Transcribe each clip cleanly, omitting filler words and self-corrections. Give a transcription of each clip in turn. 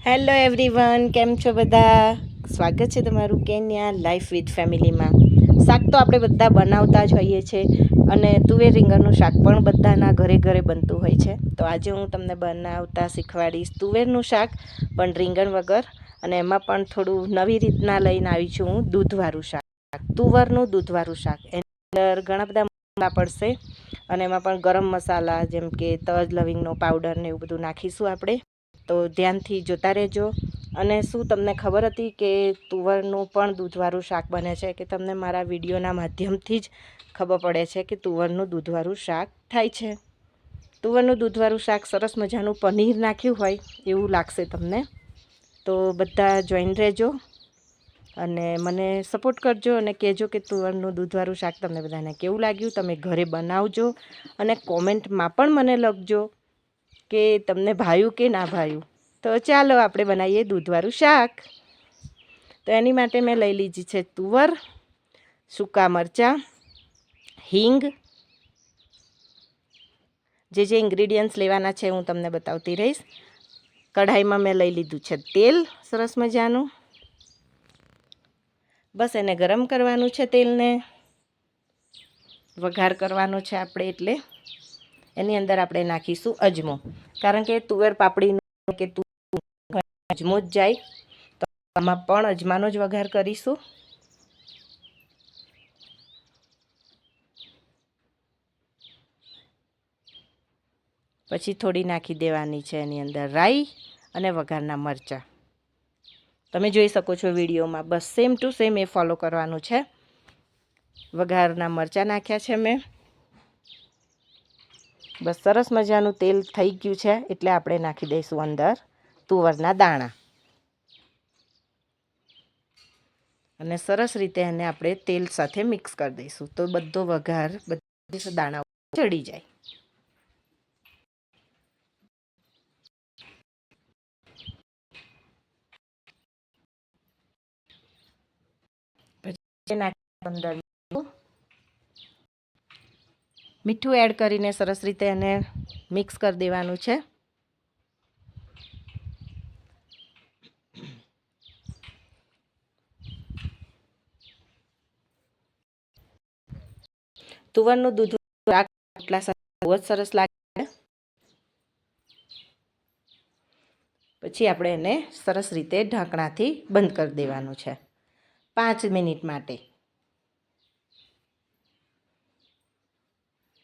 Hello everyone, કેમ છો બધા? સ્વાગત છે તમારું કેન્યા લાઈફ વિથ ફેમિલીમાં. શાક તો આપણે બધા બનાવતા જ હોઈએ છીએ અને તુવેર રીંગણનું શાક પણ બધાના ઘરે ઘરે બનતું હોય છે. તો આજે હું તમને બનાવતા શીખવાડીશ તુવેરનું શાક, પણ રીંગણ વગર, અને એમાં પણ થોડું નવી રીતના લઈને આવી છું હું દૂધવાળું શાક. તુવરનું દૂધવાળું શાક, એની અંદર ઘણા બધા મસાલા પડશે અને એમાં પણ ગરમ મસાલા જેમ કે તજ લવિંગનો પાવડર ને એવું બધું નાખીશું આપણે. તો ધ્યાનથી જોતા રહેજો. અને શું તમને ખબર હતી કે તુવરનું પણ દૂધવાળું શાક બને છે? કે તમને મારા વિડીયોના માધ્યમથી જ ખબર પડે છે કે તુવરનું દૂધવાળું શાક થાય છે. તુવરનું દૂધવાળું શાક સરસ મજાનું પનીર નાખ્યું હોય એવું લાગશે તમને. તો બધા જોઈન રહેજો અને મને સપોર્ટ કરજો અને કહેજો કે તુવરનું દૂધવાળું શાક તમને બધાને કેવું લાગ્યું. તમે ઘરે બનાવજો અને કોમેન્ટમાં પણ મને લખજો કે તમને ભાવ્યું કે ના ભાવ્યું. તો ચાલો આપણે બનાવીએ દૂધવાળું શાક. તો એની માટે મેં લઈ લીધી છે તુવર, સૂકા મરચાં, હિંગ. જે ઇન્ગ્રીડિયન્ટ્સ લેવાના છે હું તમને બતાવતી રહીશ. કઢાઈમાં મેં લઈ લીધું છે તેલ સરસ મજાનું. બસ એને ગરમ કરવાનું છે તેલને, વઘાર કરવાનો છે આપણે. એટલે એની અંદર આપણે નાખીશું અજમો, કારણ કે તુવેર પાપડીનો કે અજમો જ જાય, તો આમાં પણ અજમાનો જ વઘાર કરીશું. પછી થોડી નાખી દેવાની છે એની અંદર રાઈ અને વઘારના મરચાં. તમે જોઈ શકો છો વિડીયોમાં, બસ સેમ ટુ સેમ એ ફોલો કરવાનું છે. વઘારના મરચાં નાખ્યા છે મેં. બસ સરસ મજાનું તેલ થઈ ગયું છે એટલે આપણે નાખી દઈશું અંદર તુવરના દાણા અને સરસ રીતે એને આપણે તેલ સાથે મિક્સ કરી દઈશું. તો બધો વઘાર બધા દાણા ચડી જાય. અંદર મીઠું એડ કરીને સરસ રીતે એને મિક્સ કરી દેવાનું છે. તુવરનું દૂધ આટલા બહુ જ સરસ લાગે. પછી આપણે એને સરસ રીતે ઢાંકણાથી બંધ કરી દેવાનું છે 5 મિનિટ માટે.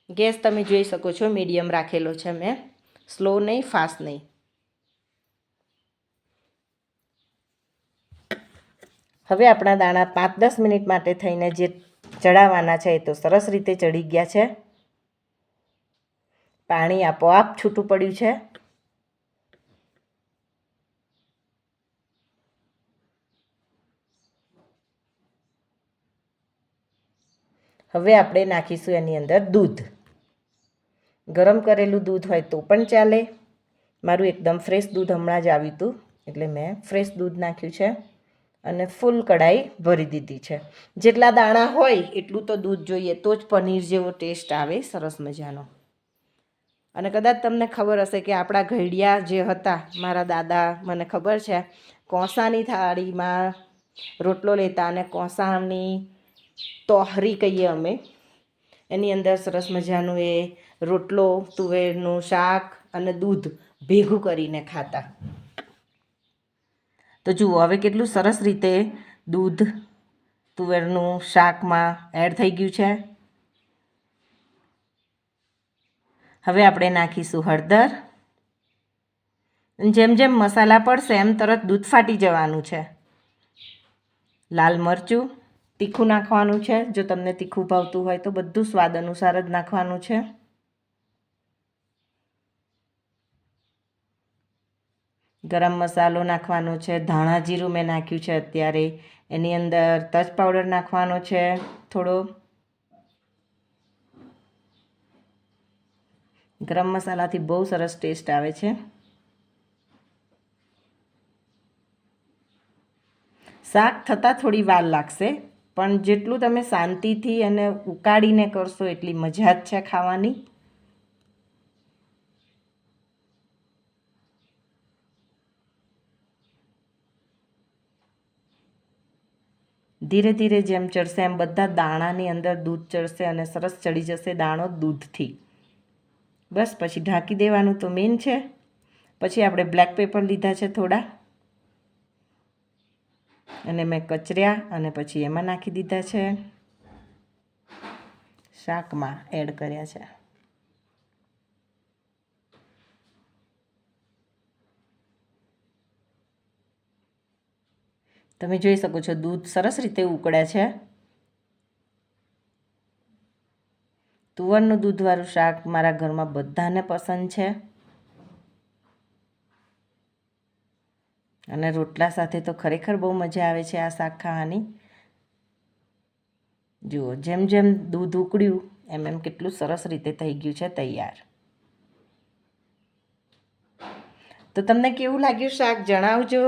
ગેસ તમે જોઈ શકો છો મીડિયમ રાખેલો છે મેં, સ્લો નહીં, ફાસ્ટ નહીં. હવે આપણા દાણા 5-10 મિનિટ માટે થઈને જે ચડાવવાના છે એ તો સરસ રીતે ચડી ગયા છે. પાણી આપોઆપ છૂટું પડ્યું છે. હવે આપણે નાખીશું એની અંદર દૂધ. ગરમ કરેલું દૂધ હોય તો પણ ચાલે. મારું એકદમ ફ્રેશ દૂધ હમણાં જ આવ્યું હતું એટલે મેં ફ્રેશ દૂધ નાખ્યું છે અને ફૂલ કઢાઈ ભરી દીધી છે. જેટલા દાણા હોય એટલું તો દૂધ જોઈએ, તો જ પનીર જેવો ટેસ્ટ આવે સરસ મજાનો. અને કદાચ તમને ખબર હશે કે આપણા ઘડિયા જે હતા, મારા દાદા, મને ખબર છે, કોસાની થાળીમાં રોટલો લેતા અને કોસાની તોહરી કહીએ અમે, એની અંદર સરસ મજાનું એ રોટલો, તુવેરનું શાક અને દૂધ ભેગું કરીને ખાતા. તો જુઓ હવે કેટલું સરસ રીતે દૂધ તુવેરનું શાકમાં એડ થઈ ગયું છે. હવે આપણે નાખીશું હળદર. જેમ જેમ મસાલા પડશે એમ તરત દૂધ ફાટી જવાનું છે. લાલ મરચું, તીખું નાખવાનું છે. જો તમને તીખું ભાવતું હોય તો બધું સ્વાદ અનુસાર જ નાખવાનું છે. ગરમ મસાલો નાખવાનો છે. ધાણા જીરું મેં નાખ્યું છે અત્યારે. એની અંદર તજ પાવડર નાખવાનો છે થોડો. ગરમ મસાલાથી બહુ સરસ ટેસ્ટ આવે છે. શાક થતાં થોડી વાર લાગશે, પણ જેટલું તમે શાંતિથી અને ઉકાળીને કરશો એટલી મજા જ છે ખાવાની. ધીરે ધીરે જેમ ચડશે એમ બધા દાણાની અંદર દૂધ ચડશે અને સરસ ચડી જશે દાણો દૂધથી. બસ પછી ઢાંકી દેવાનું તો મેન છે. પછી આપણે બ્લેક પેપર લીધા છે થોડા, અને મેં કચર્યા અને પછી એમાં નાખી દીધા છે, શાકમાં એડ કર્યા છે. તમે જોઈ શકો છો દૂધ સરસ રીતે ઉકળે છે. તુવરનું દૂધવાળું શાક મારા ઘરમાં બધાને પસંદ છે, અને રોટલા સાથે તો ખરેખર બહુ મજા આવે છે આ શાક ખાવાની. જુઓ જેમ જેમ દૂધ ઉકળ્યું એમ એમ કેટલું સરસ રીતે થઈ ગયું છે તૈયાર. તો તમને કેવું લાગ્યું શાક જણાવજો.